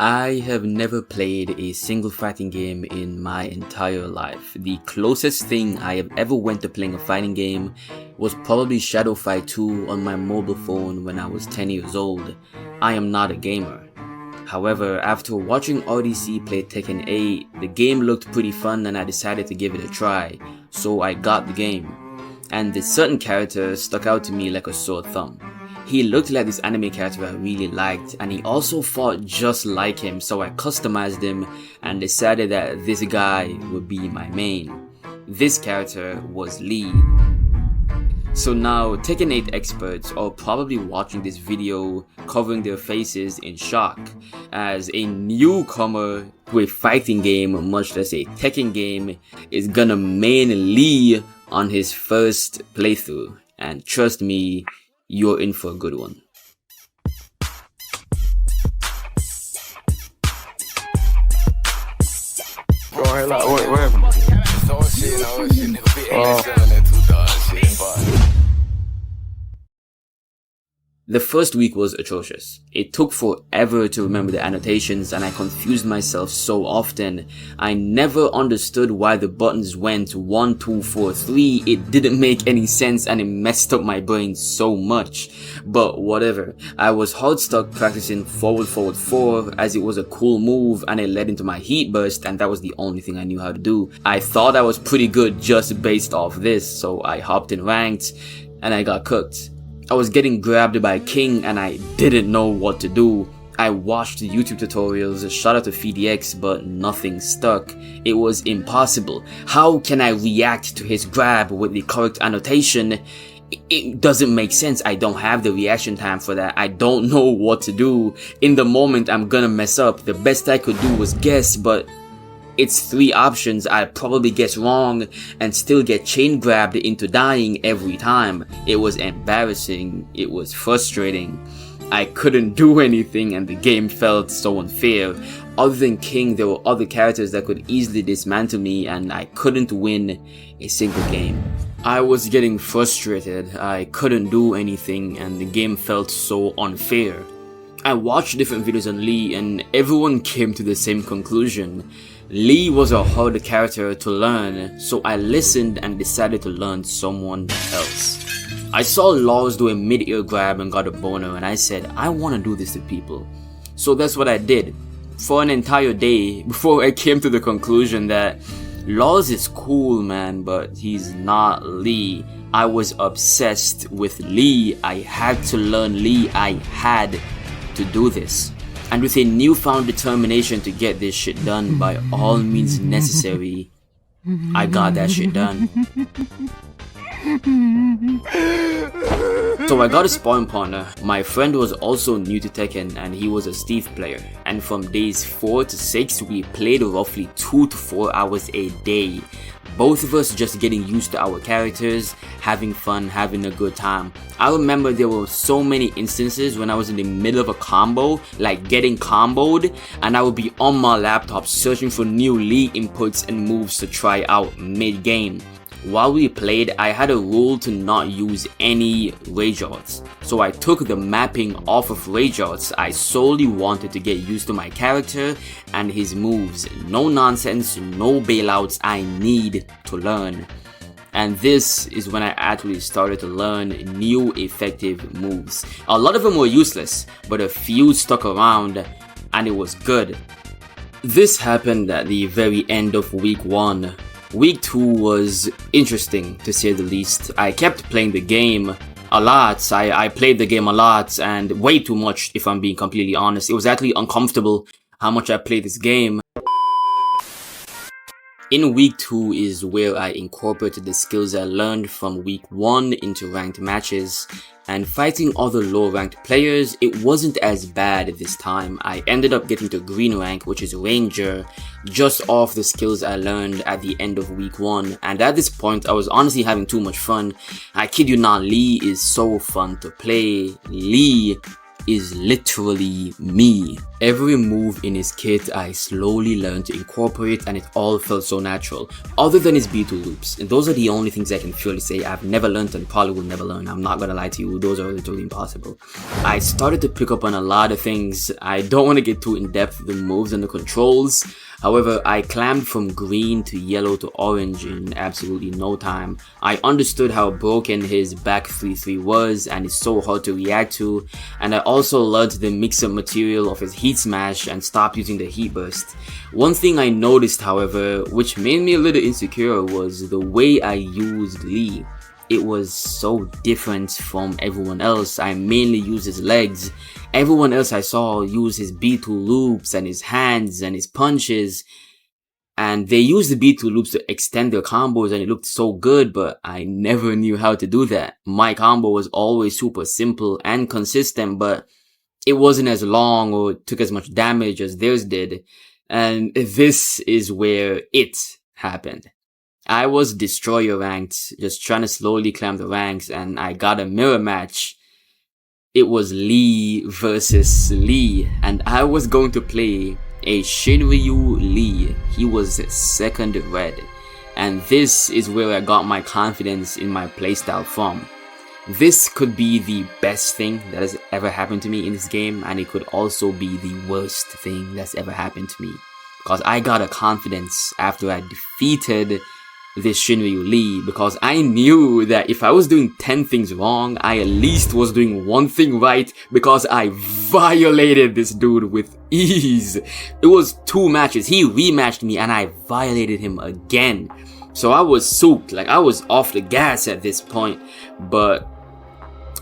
I have never played a single fighting game in my entire life. The closest thing I have ever went to playing a fighting game was probably Shadow Fight 2 on my mobile phone when I was 10 years old. I am not a gamer. However, after watching RDC play Tekken 8, the game looked pretty fun and I decided to give it a try, so I got the game. And this certain character stuck out to me like a sore thumb. He looked like this anime character I really liked, and he also fought just like him, so I customized him and decided that this guy would be my main. This character was Lee. So now Tekken 8 experts are probably watching this video covering their faces in shock, as a newcomer to a fighting game, much less a Tekken game, is gonna main Lee on his first playthrough. And trust me, you're in for a good one. Bro, hey, like, what happened? The first week was atrocious. It took forever to remember the annotations and I confused myself so often. I never understood why the buttons went 1, 2, 4, 3. It didn't make any sense and it messed up my brain so much. But whatever. I was hard stuck practicing forward 4 as it was a cool move and it led into my heat burst and that was the only thing I knew how to do. I thought I was pretty good just based off this, so I hopped in ranked and I got cooked. I was getting grabbed by King and I didn't know what to do. I watched YouTube tutorials, shout out to FDX, but nothing stuck. It was impossible. How can I react to his grab with the correct annotation? It doesn't make sense. I don't have the reaction time for that. I don't know what to do. In the moment, I'm gonna mess up. The best I could do was guess, but it's 3 options. I probably guess wrong and still get chain grabbed into dying every time. It was embarrassing. It was frustrating. I couldn't do anything and the game felt so unfair. Other than King, there were other characters that could easily dismantle me and I couldn't win a single game. I was getting frustrated. I couldn't do anything and the game felt so unfair. I watched different videos on Lee and everyone came to the same conclusion. Lee was a hard character to learn, so I listened and decided to learn someone else. I saw Laws do a mid-air grab and got a boner and I said, I want to do this to people. So that's what I did for an entire day before I came to the conclusion that Laws is cool, man, but he's not Lee. I was obsessed with Lee. I had to learn Lee. I had to do this. And with a newfound determination to get this shit done by all means necessary, I got that shit done. So I got a sparring partner. My friend was also new to Tekken and he was a Steve player. And from days 4 to 6, we played roughly 2 to 4 hours a day. Both of us just getting used to our characters, having fun, having a good time. I remember there were so many instances when I was in the middle of a combo, like getting comboed, and I would be on my laptop searching for new Lee inputs and moves to try out mid-game. While we played, I had a rule to not use any rage arts. So I took the mapping off of rage arts. I solely wanted to get used to my character and his moves. No nonsense, no bailouts. I need to learn. And this is when I actually started to learn new effective moves. A lot of them were useless, but a few stuck around and it was good. This happened at the very end of week 1. Week 2 was interesting to say the least. I kept playing the game a lot. I played the game a lot and way too much if I'm being completely honest. It was actually uncomfortable how much I played this game. In week 2 is where I incorporated the skills I learned from week 1 into ranked matches. And fighting other low ranked players, it wasn't as bad this time. I ended up getting to green rank, which is Ranger, just off the skills I learned at the end of week 1. And at this point, I was honestly having too much fun. I kid you not, Lee is so fun to play. Lee is literally me. Every move in his kit I slowly learned to incorporate, and it all felt so natural, other than his B2 loops. And those are the only things I can truly say I've never learned and probably will never learn. I'm not gonna lie to you, those are literally impossible. I started to pick up on a lot of things. I don't want to get too in depth with the moves and the controls. However, I climbed from green to yellow to orange in absolutely no time. I understood how broken his back 3-3 was, and it's so hard to react to, and I also learned the mix-up material of his heat smash and stopped using the heat burst. One thing I noticed, however, which made me a little insecure, was the way I used Lee. It was so different from everyone else. I mainly used his legs. Everyone else I saw used his B2 loops and his hands and his punches. And they used the B2 loops to extend their combos and it looked so good, but I never knew how to do that. My combo was always super simple and consistent, but it wasn't as long or took as much damage as theirs did. And this is where it happened. I was Destroyer ranked, just trying to slowly climb the ranks, and I got a mirror match. It was Lee versus Lee, and I was going to play a Shinryu Lee. He was second red, and this is where I got my confidence in my playstyle from. This could be the best thing that has ever happened to me in this game, and it could also be the worst thing that's ever happened to me, because I got a confidence after I defeated this Shinryu Lee, because I knew that if I was doing 10 things wrong, I at least was doing one thing right, because I violated this dude with ease. It was 2 matches. He rematched me and I violated him again. So I was souped, like I was off the gas at this point, but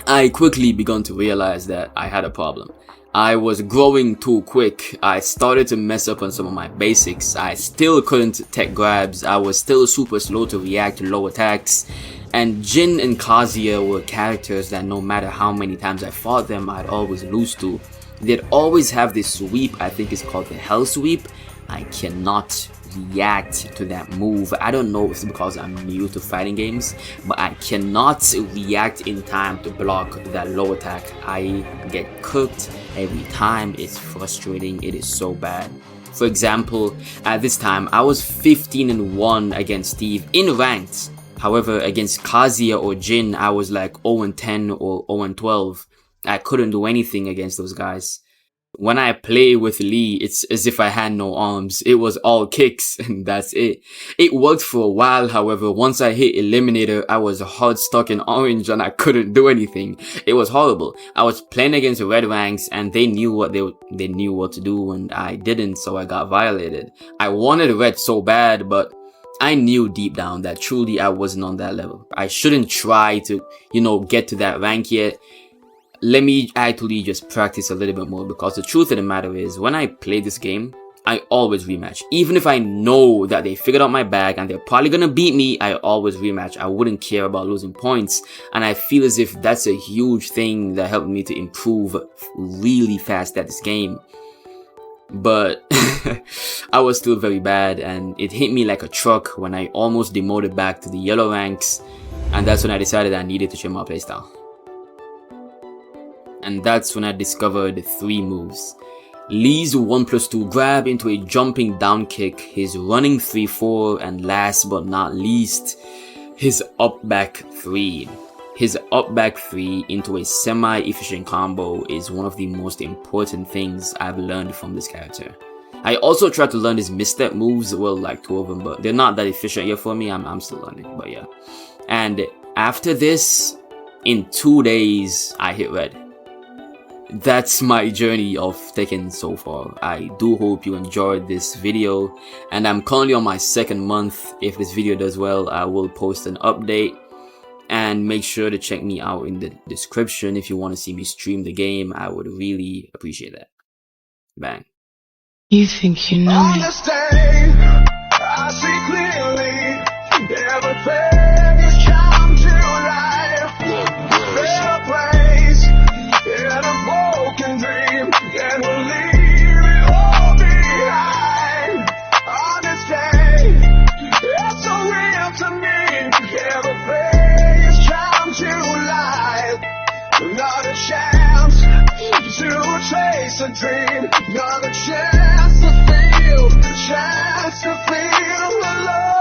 I quickly began to realize that I had a problem. I was growing too quick. I started to mess up on some of my basics. I still couldn't tech grabs. I was still super slow to react to low attacks. And Jin and Kazuya were characters that no matter how many times I fought them, I'd always lose to. They'd always have this sweep, I think it's called the Hell Sweep. I cannot react to that move. I don't know if it's because I'm new to fighting games, but I cannot react in time to block that low attack. I get cooked every time. It's frustrating. It is so bad. For example, at this time I was 15-1 against Steve in ranked. However, against Kazuya or Jin, I was like 0-10 or 0-12. I couldn't do anything against those guys. When I play with Lee, it's as if I had no arms. It was all kicks and that's it. It worked for a while, however. Once I hit Eliminator, I was hard stuck in orange and I couldn't do anything. It was horrible. I was playing against red ranks and they knew what they knew what to do and I didn't, so I got violated. I wanted red so bad, but I knew deep down that truly I wasn't on that level. I shouldn't try to, get to that rank yet. Let me actually just practice a little bit more, because the truth of the matter is, when I play this game, I always rematch. Even if I know that they figured out my bag and they're probably gonna beat me, I always rematch. I wouldn't care about losing points, and I feel as if that's a huge thing that helped me to improve really fast at this game. But I was still very bad, and it hit me like a truck when I almost demoted back to the yellow ranks, and that's when I decided I needed to change my playstyle. And that's when I discovered 3 moves. Lee's 1+2 grab into a jumping down kick, his running 3-4, and last but not least, his up back 3. His up back 3 into a semi-efficient combo is one of the most important things I've learned from this character. I also tried to learn his misstep moves, well, like 2 of them, but they're not that efficient yet for me. I'm still learning, but yeah. And after this, in 2 days, I hit red. That's my journey of Tekken so far. I do hope you enjoyed this video, and I'm currently on my 2nd month. If this video does well, I will post an update, and make sure to check me out in the description if you want to see me stream the game. I would really appreciate that. Bang. You think you know me? Understand, I see clearly, everything has come to life. Better place, in a broken dream, and we'll leave it all behind. Understand, it's so real to me, everything has come to life. Not a chance to chase a dream. another chance to feel alive.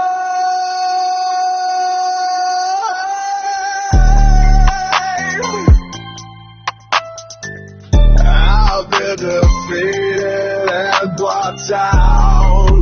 I've been defeated and blocked out.